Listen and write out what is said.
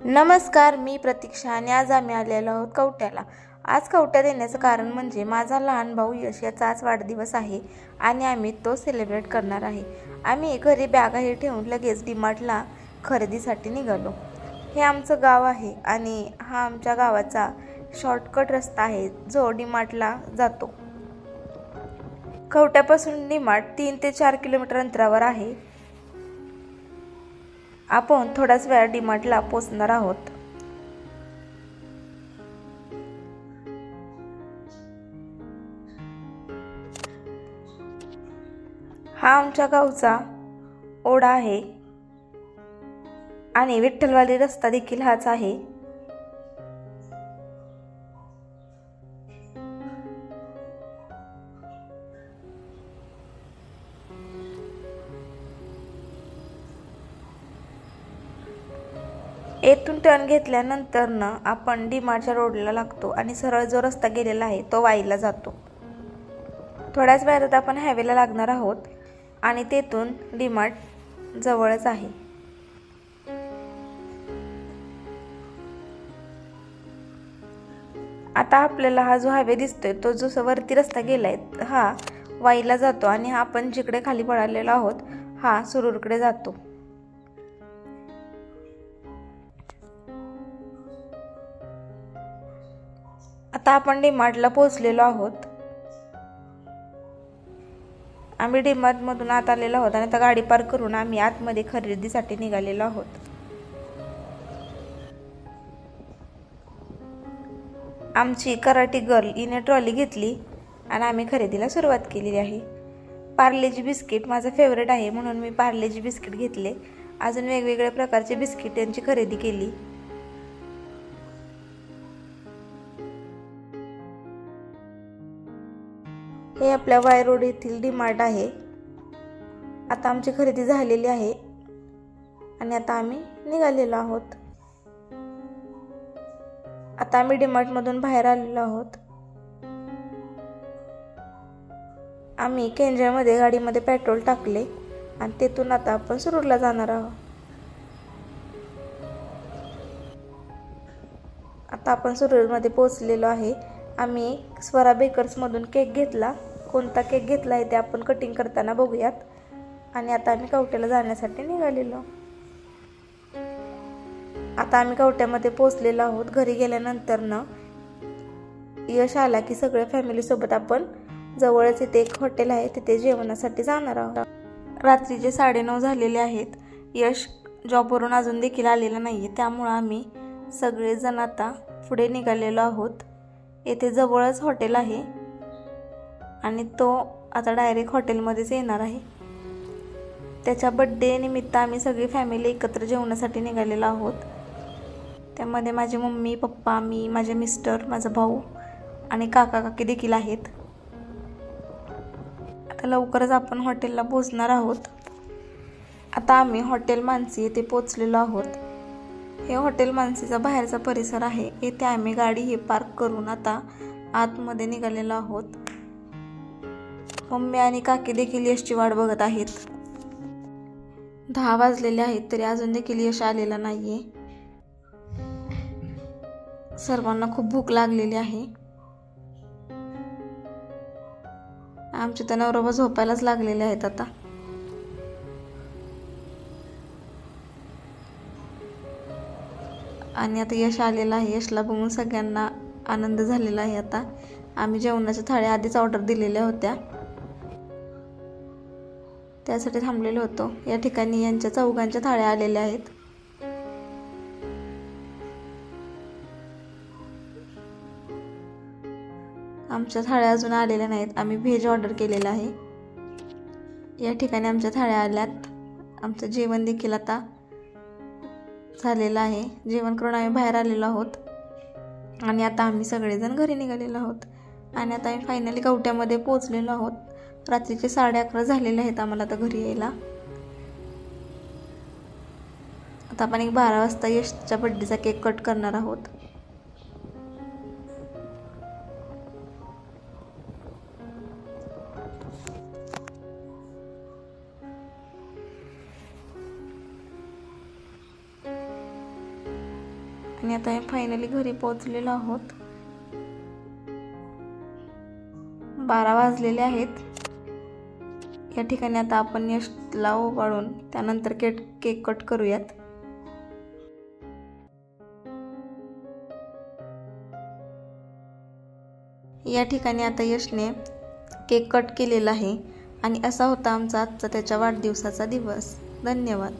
नमस्कार, मी प्रतीक्षा आणि आज आम्ही आलेलो आहोत कवट्याला। आज कवट्यात येण्याचं कारण म्हणजे माझा लहान भाऊ यश याचा आज वाढदिवस आहे आणि आम्ही तो सेलिब्रेट करणार आहे। आम्ही घरी बॅगाही ठेवून लगेच डीमार्टला खरेदीसाठी निघालो। हे आमचं गाव आहे आणि हा आमच्या गावाचा शॉर्टकट रस्ता आहे जो डीमार्टला जातो। कवट्यापासून डीमार्ट 3 ते 4 किलोमीटर अंतरावर आहे। आपण थोड्याच वेळात डीमार्टला पोहोचणार आहोत। हा आमच्या गावचा ओढा आहे आणि विठ्ठलवाडी रस्ता देखील हाच आहे। येथून टर्न घेतल्यानंतर आपण डीमार्टच्या रोडला लागतो आणि सरळ जो रस्ता गेलेला आहे तो वाईला जातो। थोड्याच वेळात आपण हायवेला लागणार आहोत आणि तेथून डीमार्ट जवळच आहे। आता आपल्याला हा जो हायवे दिसतोय तो जो वरती रस्ता गेलाय हा वाईला जातो आणि हा आपण जिकडे खाली पळालेलो आहोत हा सुरूरकडे जातो। आता आपण डीमार्टला पोहोचलेलो आहोत। आम्ही डीमार्ट मधून आत आलेलो आहोत आणि आता गाडी पार्क करून आम्ही आतमध्ये खरेदीसाठी निघालेलो आहोत। आमची कराटी गर्ल हिने ट्रॉली घेतली आणि आम्ही खरेदीला सुरुवात केलेली आहे। पार्लेजी बिस्किट माझं फेवरेट आहे म्हणून मी पार्लेजी बिस्किट घेतले। अजून वेगवेगळ्या प्रकारचे बिस्किट यांची खरेदी केली। हे आपल्या वाय रोड येथील डीमार्ट आहे। आता आमची खरेदी झालेली आहे आणि आता आम्ही निघालेलो आहोत। आता आम्ही डीमार्ट मधून बाहेर आलेलो आहोत। आम्ही केंजरमध्ये गाडीमध्ये पेट्रोल टाकले आणि तेथून आता आपण सुरूरला जाणार आहोत। आता आपण सुरूरमध्ये पोहोचलेलो आहे। आम्ही स्वरा बेकर्स मधून केक घेतला। कोणता केक घेतला आहे ते आपण कटिंग करताना बघूयात। आणि आता आम्ही कवट्याला जाण्यासाठी निघालेलो। आता आम्ही कवट्यामध्ये पोहोचलेलो आहोत। घरी गेल्यानंतर यश आला की सगळ्या फॅमिली सोबत आपण जवळच इथे एक हॉटेल आहे तिथे जेवणासाठी जाणार आहोत। रात्रीचे 9:30 झालेले आहेत। यश जॉबवरून अजून देखील आलेला नाहीये त्यामुळे आम्ही सगळेजण आता पुढे निघालेलो आहोत। येथे जवळच हॉटेल आहे आणि तो आता डायरेक्ट हॉटेलमध्येच येणार आहे। त्याच्या बर्थडे निमित्त आम्ही सगळी फॅमिली एकत्र जेवणासाठी निघालेलो आहोत। त्यामध्ये माझी मम्मी, पप्पा, मी, माझे मिस्टर, माझा भाऊ आणि काका काकी देखील आहेत। आता लवकरच आपण हॉटेलला पोहोचणार आहोत। आता आम्ही हॉटेल मानसी येथे पोहोचलेलो आहोत। हे हॉटेल मानसीचा बाहेरचा परिसर आहे। येथे आम्ही गाडी ही पार्क करून आता आतमध्ये निघालेलो आहोत। मम्मी आणि काकी देखील यशची वाट बघत आहेत। 10 वाजलेले आहेत तरी अजून देखील यश आलेला नाहीये। सर्वांना खूप भूक लागलेली आहे। आमचे तर नवरा झोपायलाच लागलेले आहेत आता। आणि आता यश आलेला आहे। यशला बघून सगळ्यांना आनंद झालेला आहे। आता आम्ही जेवणाच्या थाळ्या आधीच ऑर्डर दिलेल्या होत्या त्यासाठी थांबलेलो होतो। या ठिकाणी यांच्या चौघांच्या थाळ्या आलेल्या आहेत। आमच्या थाळ्या अजून आलेल्या नाहीत। आम्ही व्हेज ऑर्डर केलेला आहे। या ठिकाणी आमच्या थाळ्या आल्यात। आमचं जेवण देखील आता झालेलं आहे। जेवण करून आम्ही बाहेर आलेलो आहोत आणि आता आम्ही सगळेजण घरी निघालेलो आहोत। आणि आता आम्ही फायनली कवट्यामध्ये पोहोचलेलो आहोत। रात्रीचे 11:30 झालेले आहेत आम्हाला आता घरी यायला। आता आपण 12 वाजता यशच्या बर्थडेचा केक कट करणार आहोत। आणि आता हे फायनली घरी पोहोचलेलो आहोत. 12 वाजलेले आहेत. या ठिकाणी आता आपण यशला ओवाळून त्यानंतर केक कट करूयात. या ठिकाणी आता यशने केक कट केलेला आहे आणि असा होता आमचा आजचा त्याच्या वाढदिवसाचा दिवस. धन्यवाद.